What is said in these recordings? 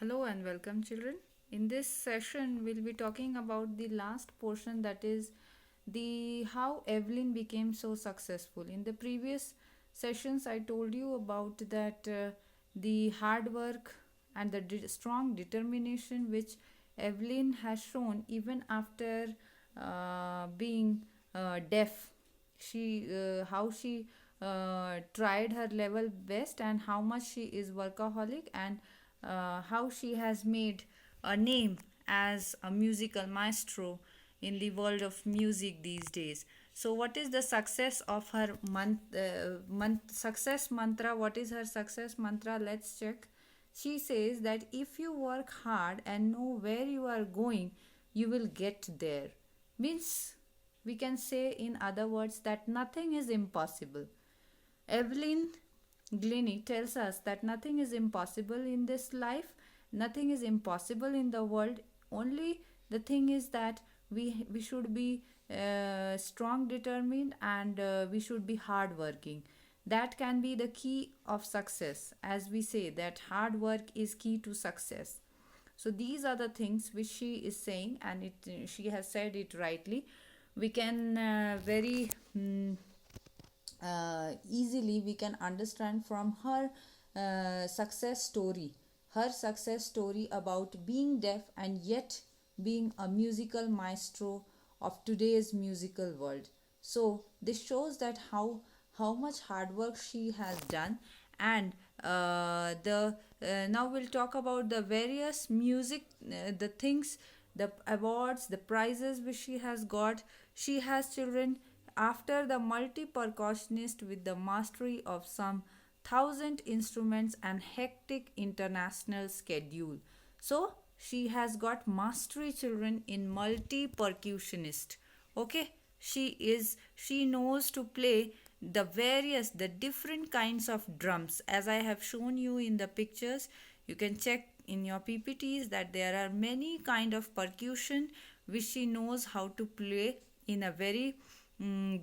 Hello and welcome, children. In this session, we'll be talking about the last portion, that is the how Evelyn became so successful. In the previous sessions, I told you about that the hard work and the strong determination which Evelyn has shown even after being deaf. How she tried her level best, and how much she is workaholic, and how she has made a name as a musical maestro in the world of music these days. So what is the success of her month success mantra? What is her success mantra? Let's check. She says that if you work hard and know where you are going, you will get there. Means, we can say in other words that nothing is impossible. Evelyn Glennie tells us that nothing is impossible in this life, nothing is impossible in the world. Only the thing is that we should be strong, determined, and we should be hardworking. That can be the key of success, as we say that hard work is key to success. So these are the things which she is saying, and she has said it rightly. We can very easily we can understand from her success story about being deaf and yet being a musical maestro of today's musical world. So this shows that how much hard work she has done. And the now we'll talk about the various music, the things, the awards, the prizes which she has got. She has, children, after the multi-percussionist with the mastery of some thousand instruments and hectic international schedule. So she has got mastery, children, in multi-percussionist. Okay, she knows to play the different kinds of drums, as I have shown you in the pictures. You can check in your ppts that there are many kind of percussion which she knows how to play in a very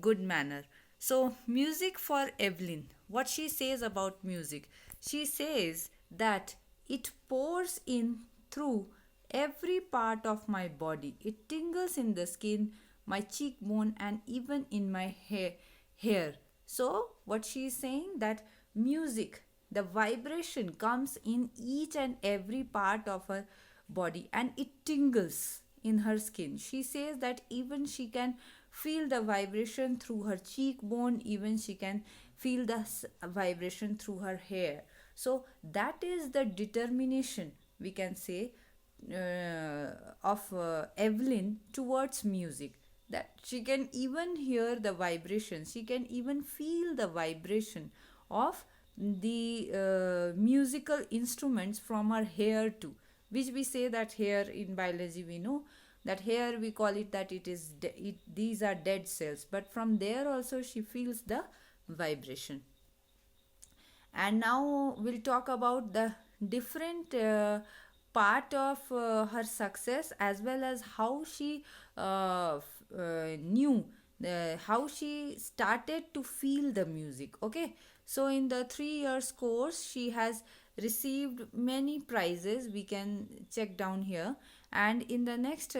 good manner. So, music for Evelyn. What she says about music? She says that it pours in through every part of my body. It tingles in the skin, my cheekbone, and even in my hair. So, what she is saying, that music, the vibration comes in each and every part of her body, and it tingles in her skin. She says that even she can feel the vibration through her cheekbone, even she can feel the vibration through her hair. So that is the determination, we can say, of Evelyn towards music, that she can even hear the vibration, she can even feel the vibration of the musical instruments from her hair too, which we say that hair in biology, we know that here we call it that these are dead cells, but from there also she feels the vibration. And now we'll talk about the different part of her success, as well as how she knew how she started to feel the music. Okay, so in the 3 years course she has received many prizes, we can check down here. And in the next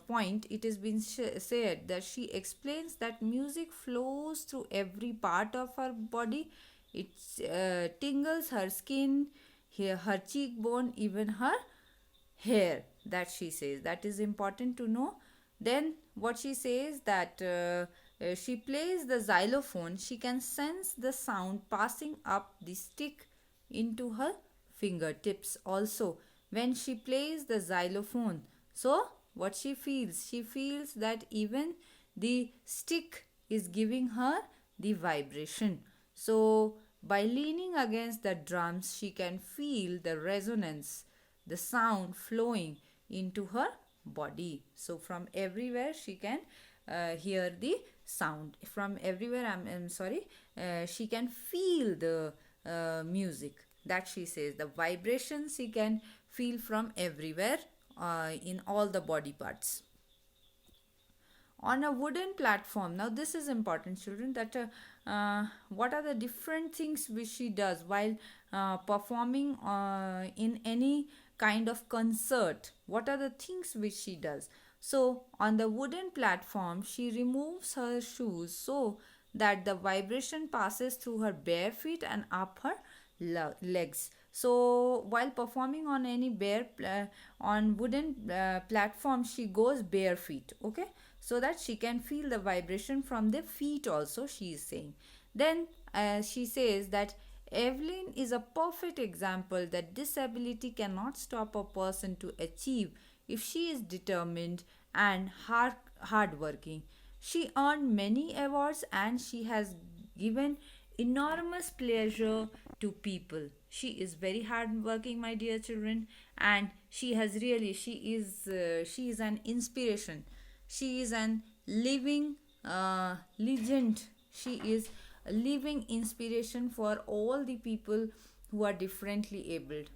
point, it has been said that she explains that music flows through every part of her body. It tingles her skin, her cheekbone, even her hair, that she says. That is important to know. Then what she says, that she plays the xylophone, she can sense the sound passing up the stick into her fingertips also when she plays the xylophone. So what she feels that even the stick is giving her the vibration. So by leaning against the drums, she can feel the resonance, the sound flowing into her body. So from everywhere she can hear the sound. From everywhere, I'm sorry, she can feel the music, that she says. The vibrations she can feel from everywhere, in all the body parts. On a wooden platform, now this is important, children, that what are the different things which she does while performing in any kind of concert, what are the things which she does? So on the wooden platform she removes her shoes so that the vibration passes through her bare feet and up her legs. So while performing on any on wooden platform, she goes bare feet, okay, so that she can feel the vibration from the feet also, she is saying. Then she says that Evelyn is a perfect example that disability cannot stop a person to achieve if she is determined and hardworking. She earned many awards and she has given enormous pleasure to people. She is very hardworking, my dear children, and she is an inspiration. She is an living legend. She is a living inspiration for all the people who are differently abled.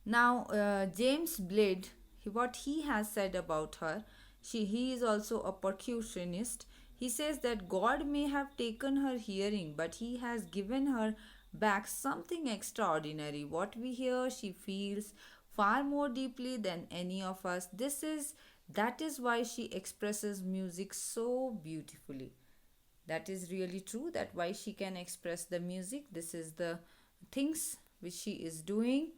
Now, James Blade, what he has said about her, he is also a percussionist. He says that God may have taken her hearing, but He has given her back something extraordinary. What we hear, she feels far more deeply than any of us. That is why she expresses music so beautifully. That is really true, that why she can express the music, this is the things which she is doing.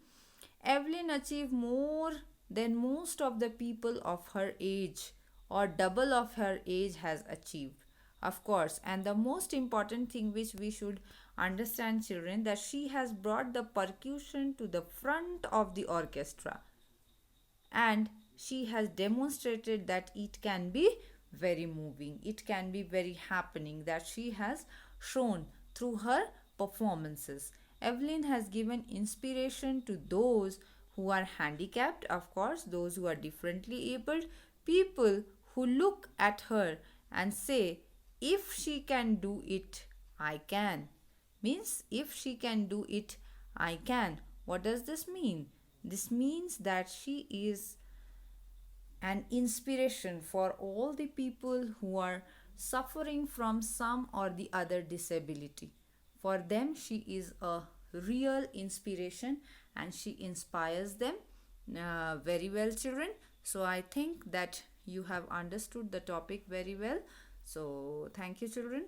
Evelyn achieved more than most of the people of her age or double of her age has achieved, of course. And the most important thing which we should understand, children, that she has brought the percussion to the front of the orchestra, and she has demonstrated that it can be very moving, it can be very happening, that she has shown through her performances. Evelyn has given inspiration to those who are handicapped, of course, those who are differently abled, people who look at her and say, if she can do it, I can. Means, if she can do it, I can. What does this mean? This means that she is an inspiration for all the people who are suffering from some or the other disability. For them, she is a real inspiration and she inspires them very well, children. So, I think that you have understood the topic very well. So, thank you, children.